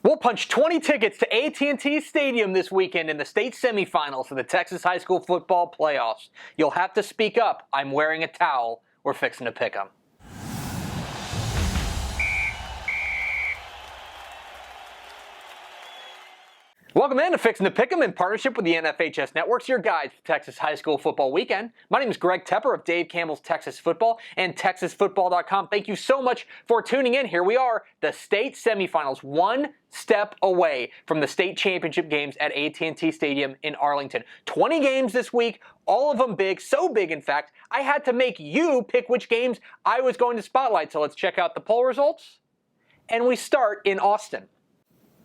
We'll punch 20 tickets to AT&T Stadium this weekend in the state semifinals of the Texas High School Football Playoffs. You'll have to speak up. I'm wearing a towel. We're fixing to pick 'em. Welcome in to Fixin' to Pick'em in partnership with the NFHS Networks, your guide for Texas High School Football Weekend. My name is Greg Tepper of Dave Campbell's Texas Football and TexasFootball.com. Thank you so much for tuning in. Here we are, the state semifinals, one step away from the state championship games at AT&T Stadium in Arlington. 20 games this week, all of them big, so big in fact, I had to make you pick which games I was going to spotlight. So let's check out the poll results. And we start in Austin.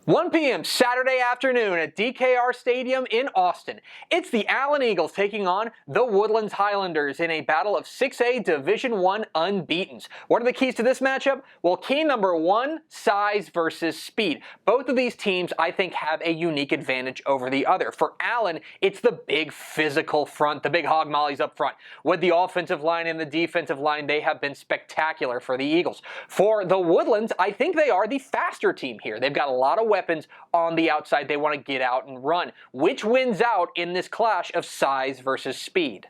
1 p.m. Saturday afternoon at DKR Stadium in Austin. It's the Allen Eagles taking on the Woodlands Highlanders in a battle of 6A Division I unbeatens. What are the keys to this matchup? Well, key number one, size versus speed. Both of these teams, I think, have a unique advantage over the other. For Allen, it's the big physical front, the big hog mollies up front. With the offensive line and the defensive line, they have been spectacular for the Eagles. For the Woodlands, I think they are the faster team here. They've got a lot of weapons on the outside. They want to get out and run. Which wins out in this clash of size versus speed?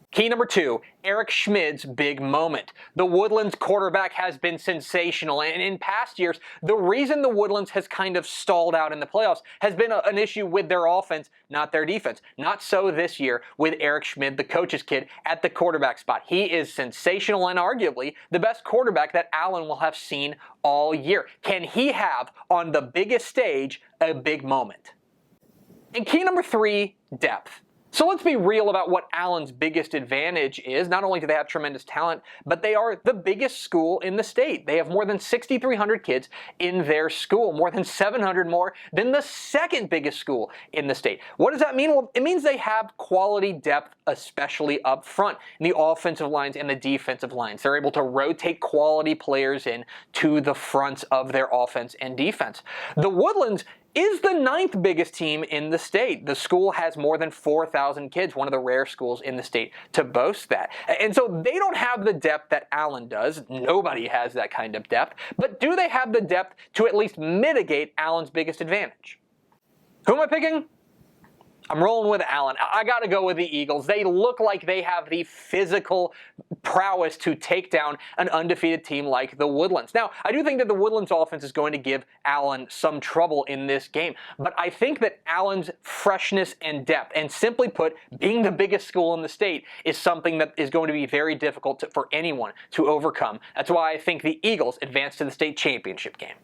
Key number two, Eric Schmid's big moment. The Woodlands quarterback has been sensational, and in past years, the reason the Woodlands has kind of stalled out in the playoffs has been an issue with their offense, not their defense. Not so this year with Eric Schmid, the coach's kid, at the quarterback spot. He is sensational and arguably the best quarterback that Allen will have seen all year. Can he have, on the biggest stage, a big moment? And key number three, depth. So let's be real about what Allen's biggest advantage is. Not only do they have tremendous talent, but they are the biggest school in the state. They have more than 6,300 kids in their school, more than 700 more than the second biggest school in the state. What does that mean? Well, it means they have quality depth, especially up front, in the offensive lines and the defensive lines. They're able to rotate quality players in to the fronts of their offense and defense. The Woodlands is the ninth biggest team in the state. The school has more than 4,000 kids, one of the rare schools in the state to boast that. And so they don't have the depth that Allen does. Nobody has that kind of depth. But do they have the depth to at least mitigate Allen's biggest advantage? Who am I picking? I'm rolling with Allen. I got to go with the Eagles. They look like they have the physical prowess to take down an undefeated team like the Woodlands. Now, I do think that the Woodlands offense is going to give Allen some trouble in this game, but I think that Allen's freshness and depth, and simply put, being the biggest school in the state, is something that is going to be very difficult for anyone to overcome. That's why I think the Eagles advance to the state championship game.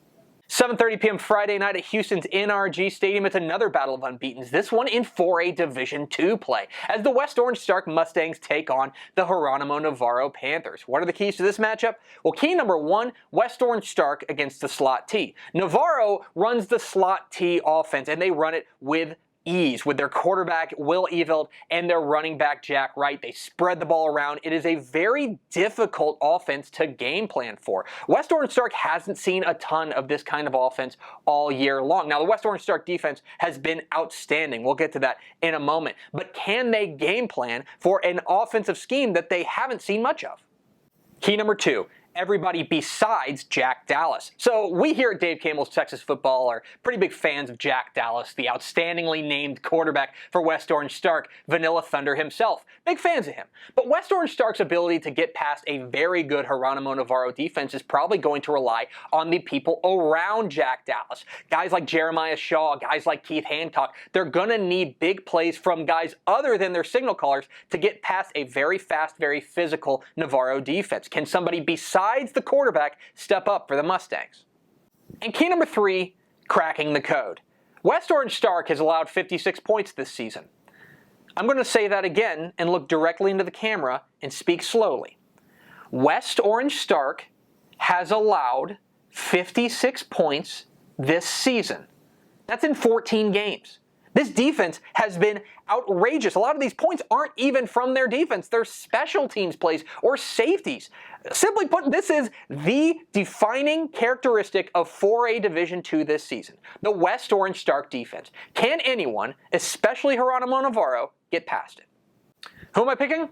7:30 p.m. Friday night at Houston's NRG Stadium. It's another battle of unbeatens, this one in 4A Division II play, as the West Orange Stark Mustangs take on the Geronimo Navarro Panthers. What are the keys to this matchup? Well, key number one, West Orange Stark against the slot T. Navarro runs the slot T offense, and they run it with ease with their quarterback, Will Eveld, and their running back, Jack Wright. They spread the ball around. It is a very difficult offense to game plan for. West Orange Stark hasn't seen a ton of this kind of offense all year long. Now, the West Orange Stark defense has been outstanding. We'll get to that in a moment. But can they game plan for an offensive scheme that they haven't seen much of? Key number two, everybody besides Jack Dallas. So we here at Dave Campbell's Texas Football are pretty big fans of Jack Dallas, the outstandingly named quarterback for West Orange Stark, Vanilla Thunder himself. Big fans of him. But West Orange Stark's ability to get past a very good Geronimo Navarro defense is probably going to rely on the people around Jack Dallas. Guys like Jeremiah Shaw, guys like Keith Hancock. They're going to need big plays from guys other than their signal callers to get past a very fast, very physical Navarro defense. Can somebody besides the quarterback step up for the Mustangs? And key number three, cracking the code. West Orange Stark has allowed 56 points this season. I'm going to say that again and look directly into the camera and speak slowly. West Orange Stark has allowed 56 points this season. That's in 14 games. This defense has been outrageous. A lot of these points aren't even from their defense. They're special teams plays or safeties. Simply put, this is the defining characteristic of 4A Division II this season. The West Orange Stark defense. Can anyone, especially Geronimo Navarro, get past it? Who am I picking?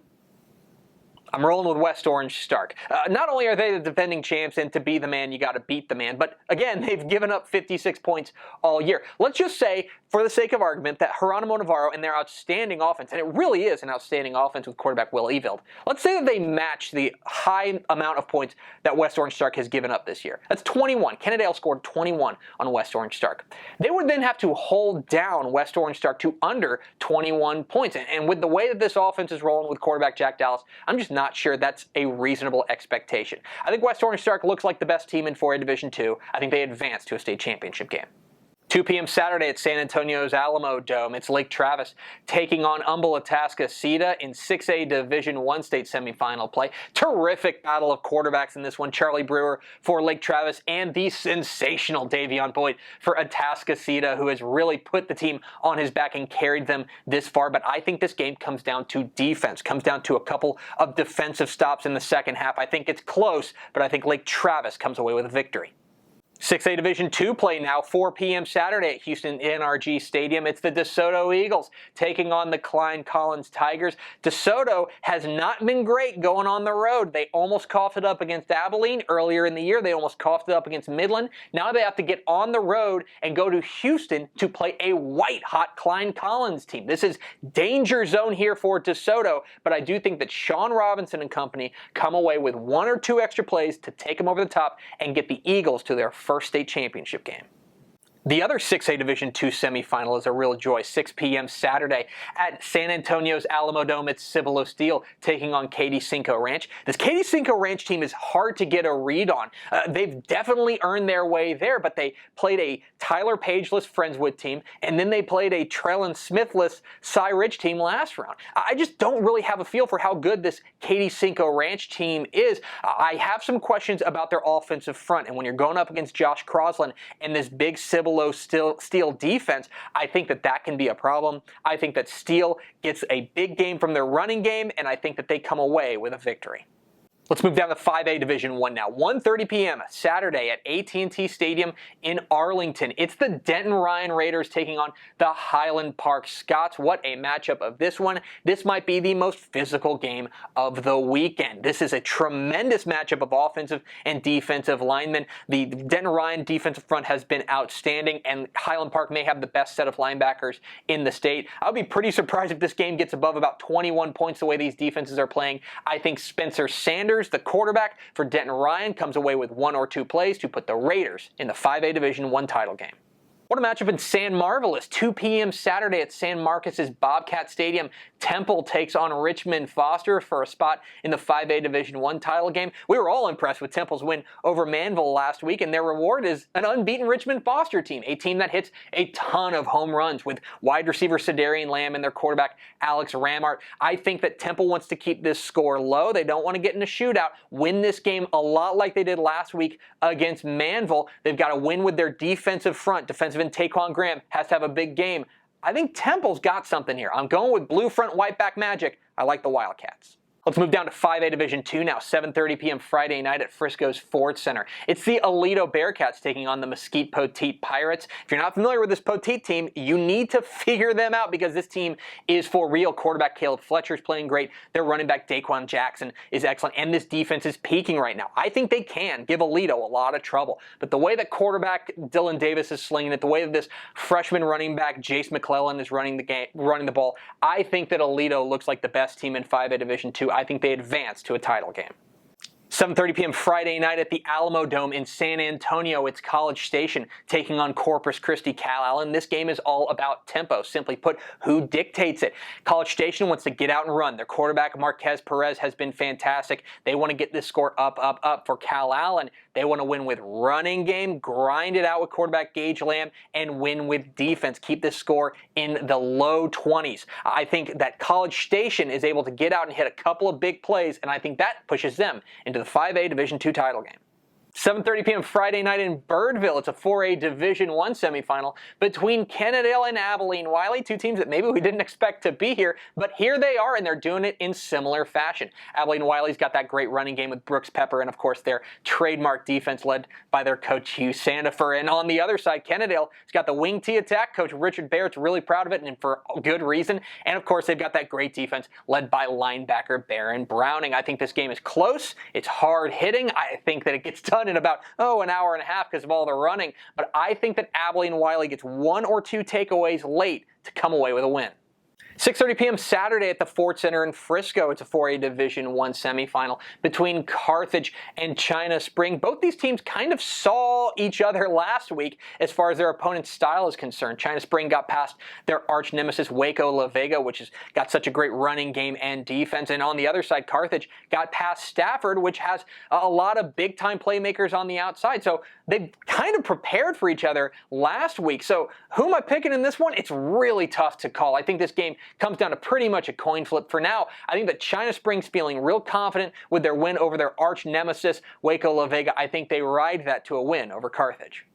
I'm rolling with West Orange Stark. Not only are they the defending champs, and to be the man, you got to beat the man, but again, they've given up 56 points all year. Let's just say, for the sake of argument, that Geronimo Navarro and their outstanding offense, and it really is an outstanding offense with quarterback Will Eveld, let's say that they match the high amount of points that West Orange Stark has given up this year. That's 21. Kennedale scored 21 on West Orange Stark. They would then have to hold down West Orange Stark to under 21 points, and with the way that this offense is rolling with quarterback Jack Dallas, I'm just not sure that's a reasonable expectation. I think West Orange Stark looks like the best team in 4A Division II. I think they advance to a state championship game. 2 p.m. Saturday at San Antonio's Alamo Dome. It's Lake Travis taking on Atascocita in 6A Division I state semifinal play. Terrific battle of quarterbacks in this one. Charlie Brewer for Lake Travis and the sensational Davion Boyd for Atascocita, who has really put the team on his back and carried them this far. But I think this game comes down to defense, comes down to a couple of defensive stops in the second half. I think it's close, but I think Lake Travis comes away with a victory. 6A Division II play now, 4 p.m. Saturday at Houston NRG Stadium. It's the DeSoto Eagles taking on the Klein Collins Tigers. DeSoto has not been great going on the road. They almost coughed it up against Abilene earlier in the year. They almost coughed it up against Midland. Now they have to get on the road and go to Houston to play a white-hot Klein Collins team. This is danger zone here for DeSoto, but I do think that Sean Robinson and company come away with 1 or 2 extra plays to take them over the top and get the Eagles to their first state championship game. The other 6A Division II semifinal is a real joy. 6 p.m. Saturday at San Antonio's Alamo Dome. It's Cibolo Steel taking on Katy Cinco Ranch. This Katy Cinco Ranch team is hard to get a read on. They've definitely earned their way there, but they played a Tyler Pageless Friendswood team, and then they played a Trellin Smithless Cy Ridge team last round. I just don't really have a feel for how good this Katy Cinco Ranch team is. I have some questions about their offensive front, and when you're going up against Josh Crosland and this big Cibolo Steel defense, I think that can be a problem. I think that Steel gets a big game from their running game, and I think that they come away with a victory. Let's move down to 5A Division I now. 1:30 p.m. Saturday at AT&T Stadium in Arlington. It's the Denton Ryan Raiders taking on the Highland Park Scots. What a matchup of this one. This might be the most physical game of the weekend. This is a tremendous matchup of offensive and defensive linemen. The Denton Ryan defensive front has been outstanding, and Highland Park may have the best set of linebackers in the state. I would be pretty surprised if this game gets above about 21 points the way these defenses are playing. I think Spencer Sanders, the quarterback for Denton Ryan, comes away with 1 or 2 plays to put the Raiders in the 5A Division I title game. What a matchup in San Marvelous. 2 p.m. Saturday at San Marcos's Bobcat Stadium. Temple takes on Richmond Foster for a spot in the 5A Division I title game. We were all impressed with Temple's win over Manville last week, and their reward is an unbeaten Richmond Foster team, a team that hits a ton of home runs with wide receiver Cedarian Lamb and their quarterback Alex Ramart. I think that Temple wants to keep this score low. They don't want to get in a shootout, win this game a lot like they did last week against Manville. They've got to win with their defensive front. Defensive end Taquan Graham has to have a big game. I think Temple's got something here. I'm going with blue front, white back magic. I like the Wildcats. Let's move down to 5A Division II now, 7:30 p.m. Friday night at Frisco's Ford Center. It's the Alito Bearcats taking on the Mesquite Poteet Pirates. If you're not familiar with this Poteet team, you need to figure them out because this team is for real. Quarterback Caleb Fletcher's playing great. Their running back Daquan Jackson is excellent, and this defense is peaking right now. I think they can give Alito a lot of trouble, but the way that quarterback Dylan Davis is slinging it, the way that this freshman running back Jace McClellan is running the ball, I think that Alito looks like the best team in 5A Division II. I think they advance to a title game. 7:30 p.m. Friday night at the Alamo Dome in San Antonio. It's College Station taking on Corpus Christi Calallen. This game is all about tempo. Simply put, who dictates it? College Station wants to get out and run. Their quarterback Marquez Perez has been fantastic. They want to get this score up. For Calallen, they want to win with running game, grind it out with quarterback Gage Lamb, and win with defense. Keep this score in the low 20s. I think that College Station is able to get out and hit a couple of big plays, and I think that pushes them into the 5A Division II title game. 7:30 p.m. Friday night in Birdville. It's a 4A Division I semifinal between Kennedale and Abilene. Wiley, two teams that maybe we didn't expect to be here, but here they are, and they're doing it in similar fashion. Abilene Wiley's got that great running game with Brooks Pepper and, of course, their trademark defense led by their coach, Hugh Sandifer. And on the other side, Kennedale has got the wing T attack. Coach Richard Barrett's really proud of it, and for good reason. And, of course, they've got that great defense led by linebacker Baron Browning. I think this game is close. It's hard hitting. I think that it gets done in about, an hour and a half because of all the running. But I think that Abilene Wiley gets one or two takeaways late to come away with a win. 6:30 p.m. Saturday at the Ford Center in Frisco. It's a 4A Division I semifinal between Carthage and China Spring. Both these teams kind of saw each other last week as far as their opponent's style is concerned. China Spring got past their arch nemesis Waco La Vega, which has got such a great running game and defense. And on the other side, Carthage got past Stafford, which has a lot of big-time playmakers on the outside. So they kind of prepared for each other last week. So who am I picking in this one? It's really tough to call. I think this game comes down to pretty much a coin flip. For now, I think that China Spring's feeling real confident with their win over their arch nemesis, Waco La Vega. I think they ride that to a win over Carthage.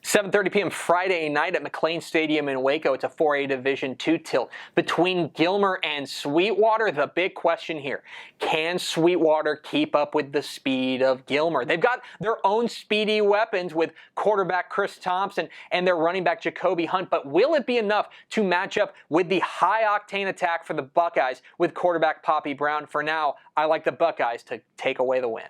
7:30 p.m. Friday night at McLean Stadium in Waco. It's a 4A Division II tilt between Gilmer and Sweetwater. The big question here, can Sweetwater keep up with the speed of Gilmer? They've got their own speedy weapons with quarterback Chris Thompson and their running back Jacoby Hunt, but will it be enough to match up with the high-octane attack for the Buckeyes with quarterback Poppy Brown? For now, I like the Buckeyes to take away the win.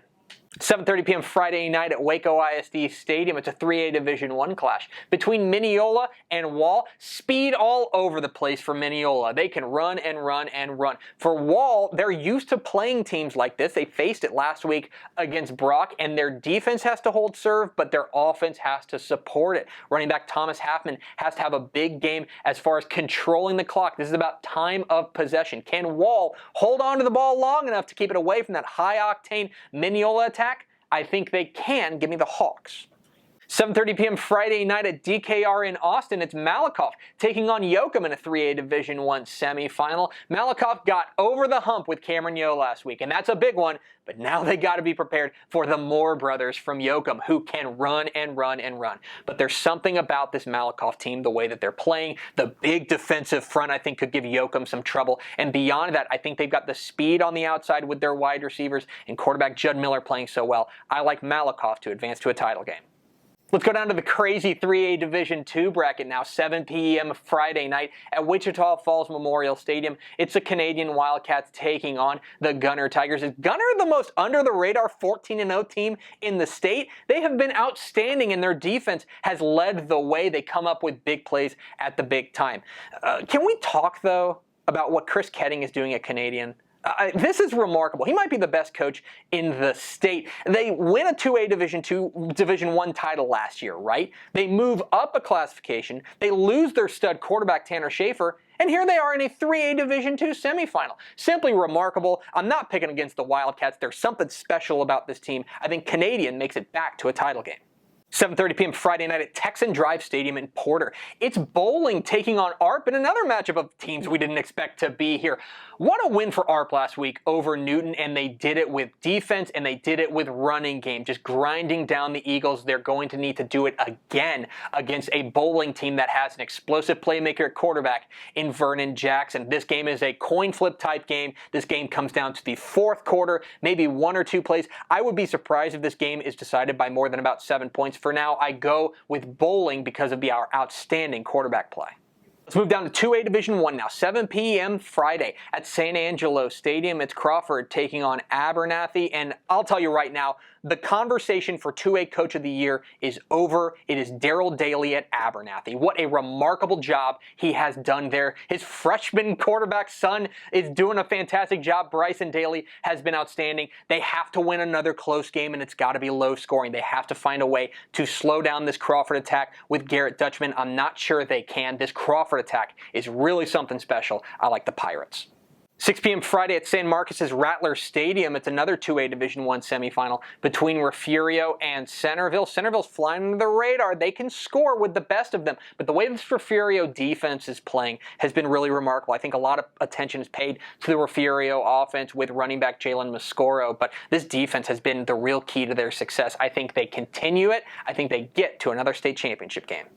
7:30 p.m. Friday night at Waco ISD Stadium. It's a 3A Division I clash between Mineola and Wall. Speed all over the place for Mineola. They can run and run and run. For Wall, they're used to playing teams like this. They faced it last week against Brock, and their defense has to hold serve, but their offense has to support it. Running back Thomas Halfman has to have a big game as far as controlling the clock. This is about time of possession. Can Wall hold on to the ball long enough to keep it away from that high-octane Mineola attack? I think they can. Give me the Hawks. 7:30 p.m. Friday night at DKR in Austin. It's Malakoff taking on Yocum in a 3A Division I semifinal. Malakoff got over the hump with Cameron Yo last week, and that's a big one, but now they got to be prepared for the Moore brothers from Yocum, who can run and run and run. But there's something about this Malakoff team, the way that they're playing. The big defensive front, I think, could give Yocum some trouble. And beyond that, I think they've got the speed on the outside with their wide receivers and quarterback Judd Miller playing so well. I like Malakoff to advance to a title game. Let's go down to the crazy 3A Division II bracket now, 7 p.m. Friday night at Wichita Falls Memorial Stadium. It's the Canadian Wildcats taking on the Gunner Tigers. Is Gunner the most under-the-radar 14-0 team in the state? They have been outstanding, and their defense has led the way. They come up with big plays at the big time. Can we talk, though, about what Chris Ketting is doing at Canadian? This is remarkable. He might be the best coach in the state. They win a 2A Division I title last year, right? They move up a classification. They lose their stud quarterback Tanner Schaefer, and here they are in a 3A Division II semifinal. Simply remarkable. I'm not picking against the Wildcats. There's something special about this team. I think Canadian makes it back to a title game. 7:30 p.m. Friday night at Texan Drive Stadium in Porter. It's Bowling taking on ARP in another matchup of teams we didn't expect to be here. What a win for ARP last week over Newton, and they did it with defense and they did it with running game, just grinding down the Eagles. They're going to need to do it again against a Bowling team that has an explosive playmaker at quarterback in Vernon Jackson. This game is a coin flip type game. This game comes down to the fourth quarter, maybe one or two plays. I would be surprised if this game is decided by more than about 7 points. For now, I go with Bowling because of our outstanding quarterback play. Let's move down to 2A Division I now, 7 p.m. Friday at San Angelo Stadium. It's Crawford taking on Abernathy, and I'll tell you right now, the conversation for 2A Coach of the Year is over. It is Daryl Daly at Abernathy. What a remarkable job he has done there. His freshman quarterback son is doing a fantastic job. Bryson Daly has been outstanding. They have to win another close game, and it's got to be low scoring. They have to find a way to slow down this Crawford attack with Garrett Dutchman. I'm not sure they can. This Crawford attack is really something special. I like the Pirates. 6 p.m. Friday at San Marcos's Rattler Stadium. It's another 2A Division I semifinal between Refugio and Centerville. Centerville's flying under the radar. They can score with the best of them, but the way this Refugio defense is playing has been really remarkable. I think a lot of attention is paid to the Refugio offense with running back Jalen Mascoro, but this defense has been the real key to their success. I think they continue it. I think they get to another state championship game.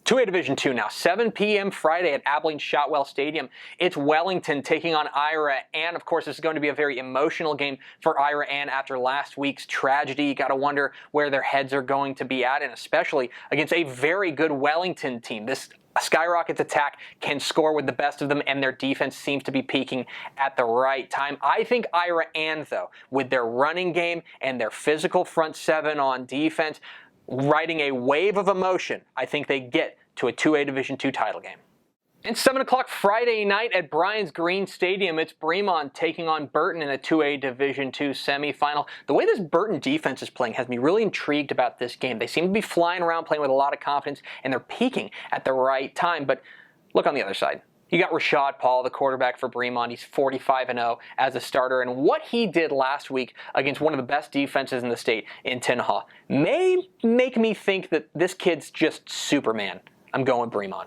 2A Division II now, 7 p.m. Friday at Abilene Shotwell Stadium. It's Wellington taking on Ira, and of course this is going to be a very emotional game for Ira Ann after last week's tragedy. You got to wonder where their heads are going to be at, and especially against a very good Wellington team. This Skyrockets attack can score with the best of them, and their defense seems to be peaking at the right time. I think Ira Ann, though, with their running game and their physical front seven on defense, riding a wave of emotion, I think they get to a 2A Division II title game. And 7 o'clock Friday night at Bryans Green Stadium, it's Bremen taking on Burton in a 2A Division II semifinal. The way this Burton defense is playing has me really intrigued about this game. They seem to be flying around playing with a lot of confidence, and they're peaking at the right time. But look on the other side. You got Rashad Paul, the quarterback for Bremen. He's 45-0 as a starter, and what he did last week against one of the best defenses in the state in Tinha may make me think that this kid's just Superman. I'm going Bremen.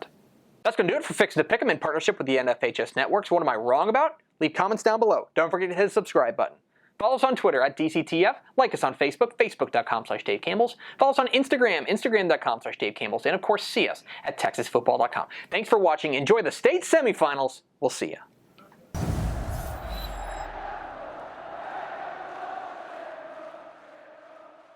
That's going to do it for Fixing to Pick'em in partnership with the NFHS Networks. What am I wrong about? Leave comments down below. Don't forget to hit the subscribe button. Follow us on Twitter at DCTF. Like us on Facebook, facebook.com/DaveCampbells. Follow us on Instagram, instagram.com/DaveCampbells. And of course, see us at TexasFootball.com. Thanks for watching. Enjoy the state semifinals. We'll see you.